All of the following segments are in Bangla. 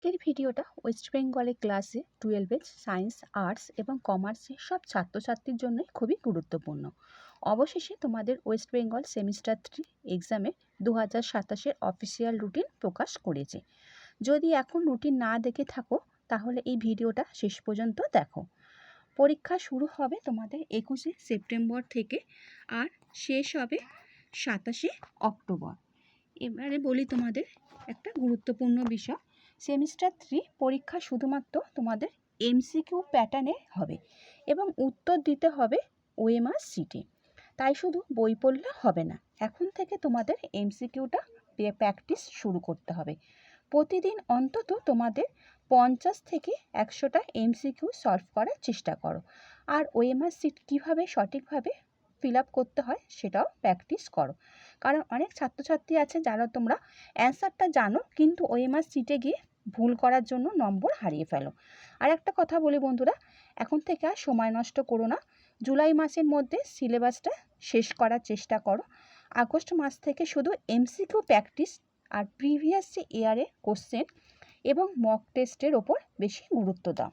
আজকের ভিডিওটা ওয়েস্ট বেঙ্গলে ক্লাসে 12-এর সায়েন্স, আর্টস এবং কমার্সের সব ছাত্রছাত্রীর জন্য খুবই গুরুত্বপূর্ণ। অবশেষে তোমাদের ওয়েস্ট বেঙ্গল সেমিস্টার 3 এক্সামে 2027-এর অফিসিয়াল রুটিন প্রকাশ করেছে। যদি এখন রুটিন না দেখে থাকো তাহলে এই ভিডিওটা শেষ পর্যন্ত দেখো। পরীক্ষা শুরু হবে তোমাদের 21শে সেপ্টেম্বর থেকে আর শেষ হবে 27শে অক্টোবর। এবারে বলি তোমাদের একটা গুরুত্বপূর্ণ বিষয়, সেমিস্টার 3 পরীক্ষা শুধুমাত্র তোমাদের এমসিকিউ প্যাটার্নে হবে এবং উত্তর দিতে হবে ওএমআর শিটে। তাই শুধু বই পড়লে হবে না, এখন থেকে তোমাদের এমসিকিউটা প্র্যাকটিস শুরু করতে হবে। প্রতিদিন অন্তত তোমাদের 50 থেকে 100টা এমসিকিউ সলভ করার চেষ্টা করো। আর ওএমআর শিট কীভাবে সঠিকভাবে ফিল আপ করতে হয় সেটাও প্র্যাকটিস করো, কারণ অনেক ছাত্রছাত্রী আছে যারা তোমরা অ্যান্সারটা জানো কিন্তু ওএমআর শিটে গিয়ে ভুল করার জন্য নম্বর হারিয়ে ফেলো। আর একটা কথা বলি বন্ধুরা, এখন থেকে আর সময় নষ্ট করো না, জুলাই মাসের মধ্যে সিলেবাসটা শেষ করার চেষ্টা করো। আগস্ট মাস থেকে শুধু এমসিকিউ প্র্যাকটিস আর প্রিভিয়াস ইয়ারের কোশ্চেন এবং মক টেস্টের ওপর বেশি গুরুত্ব দাও।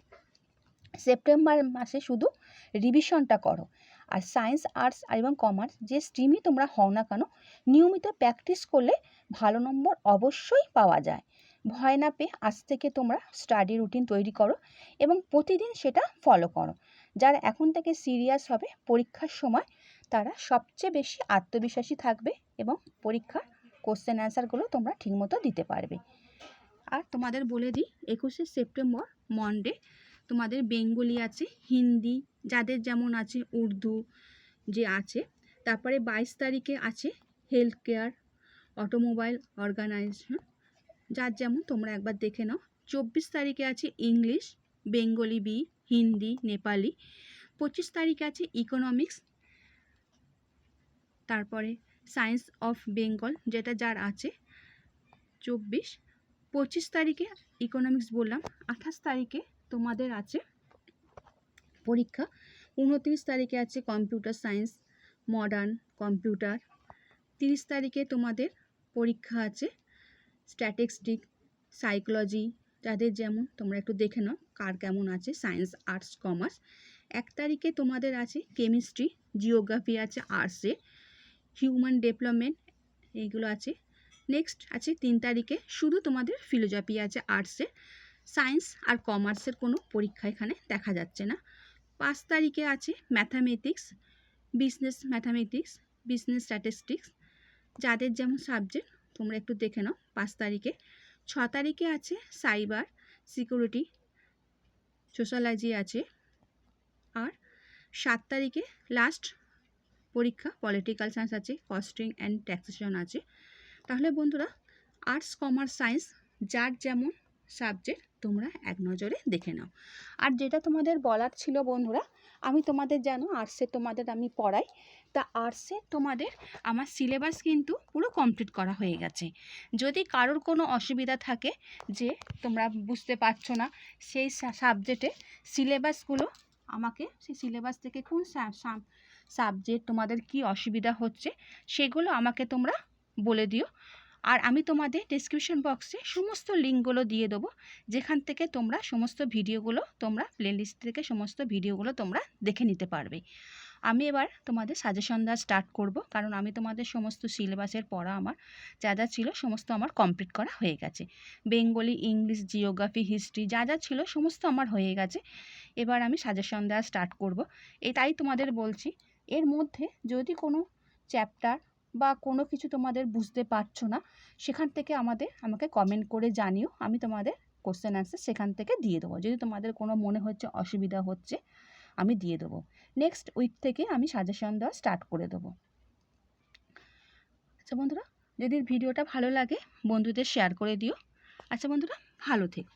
সেপ্টেম্বর মাসে শুধু রিভিশনটা করো। আর সায়েন্স, আর্টস এবং কমার্স যে স্ট্রিমই তোমরা হও না কেন, নিয়মিত প্র্যাকটিস করলে ভালো নম্বর অবশ্যই পাওয়া যায়। ভয় না পেয়ে আজ থেকে তোমরা স্টাডি রুটিন তৈরি করো এবং প্রতিদিন সেটা ফলো করো। যারা এখন থেকে সিরিয়াস হবে পরীক্ষার সময়, তারা সবচেয়ে বেশি আত্মবিশ্বাসী থাকবে এবং পরীক্ষার কোশ্চেন অ্যান্সারগুলো তোমরা ঠিকমতো দিতে পারবে। আর তোমাদের বলে দিই, 21শে সেপ্টেম্বর মনডে তোমাদের বেঙ্গলি আছে, হিন্দি যাদের যেমন আছে, উর্দু যে আছে, তারপরে 22 তারিখে আছে হেলথ কেয়ার, অটোমোবাইল, অর্গানাইজেশন, যার যেমন তোমরা একবার দেখে নাও। 24 তারিখে আছে English, Bengali B, Hindi, Nepali. 25 তারিখে আছে ইকোনমিক্স, তারপরে সায়েন্স অফ বেঙ্গল যেটা যার আছে 25 তারিখে ইকোনমিক্স বললাম। 28 তারিখে তোমাদের আছে পরীক্ষা। 29 তারিখে আছে কম্পিউটার সায়েন্স, মডার্ন কম্পিউটার। 30 তারিখে তোমাদের পরীক্ষা আছে স্ট্যাটিস্টিক, সাইকোলজি, যাদের যেমন তোমরা একটু দেখে নাও কার কেমন আছে, সায়েন্স, আর্টস, কমার্স। 1 তারিখে তোমাদের আছে কেমিস্ট্রি, জিওগ্রাফি আছে আর্টসে, হিউম্যান ডেভেলপমেন্ট এইগুলো আছে। নেক্সট আছে 3 তারিখে শুধু তোমাদের ফিলোজফি আছে আর্টসে, সায়েন্স আর কমার্সের কোনো পরীক্ষা এখানে দেখা যাচ্ছে না। 5 তারিখে আছে ম্যাথামেটিক্স, ম্যাথামেটিক্স, বিজনেস স্ট্যাটিস্টিক্স, যাদের যেমন সাবজেক্ট তোমরা একটু দেখে নাও 5 তারিখে। 6 তারিখে আছে সাইবার সিকিউরিটি, সোশ্যালজি আছে। আর 7 তারিখে লাস্ট পরীক্ষা পলিটিক্যাল সায়েন্স আছে, কস্টিং অ্যান্ড ট্যাক্সেশন আছে। তাহলে বন্ধুরা, আর্টস, কমার্স, সায়েন্স যার যেমন সাবজেক্ট তোমরা এক নজরে দেখে নাও। আর যেটা তোমাদের বলার ছিল বন্ধুরা, আমি তোমাদের জানো আর্টসে তোমাদের আমি পড়াই, তা আর্টসে তোমাদের আমার সিলেবাস কিন্তু পুরো কমপ্লিট করা হয়ে গেছে। যদি কারোর কোনো অসুবিধা থাকে যে তোমরা বুঝতে পারছো না সেই সাবজেক্টে সিলেবাসগুলো, আমাকে সেই সিলেবাস থেকে কোন সাবজেক্ট তোমাদের কি অসুবিধা হচ্ছে সেগুলো আমাকে তোমরা বলে দিও। আর আমি তোমাদের ডেসক্রিপশন বক্সে সমস্ত লিঙ্কগুলো দিয়ে দেবো, যেখান থেকে তোমরা সমস্ত ভিডিওগুলো তোমরা প্লেলিস্ট থেকে সমস্ত ভিডিওগুলো তোমরা দেখে নিতে পারবে। আমি এবার তোমাদের সাজেশন দেওয়া স্টার্ট করব, কারণ আমি তোমাদের সমস্ত সিলেবাসের পড়া আমার যা যা ছিল সমস্ত আমার কমপ্লিট করা হয়ে গেছে। বেঙ্গলি, ইংলিশ, জিওগ্রাফি, হিস্ট্রি যা যা ছিল সমস্ত আমার হয়ে গেছে। এবার আমি সাজেশন দেওয়া স্টার্ট করব। এটাই তোমাদের বলছি, এর মধ্যে যদি কোনো চ্যাপ্টার বা কোনো কিছু তোমাদের বুঝতে পারছো না, সেখান থেকে আমাকে কমেন্ট করে জানিও, আমি তোমাদের কোশ্চেন অ্যান্সার সেখান থেকে দিয়ে দেবো। যদি তোমাদের কোনো মনে হচ্ছে অসুবিধা হচ্ছে আমি দিয়ে দেবো। নেক্সট উইক থেকে আমি সাজেশন দেওয়া স্টার্ট করে দেবো। আচ্ছা বন্ধুরা, যদি ভিডিওটা ভালো লাগে বন্ধুদের শেয়ার করে দিও। আচ্ছা বন্ধুরা, ভালো থেকো।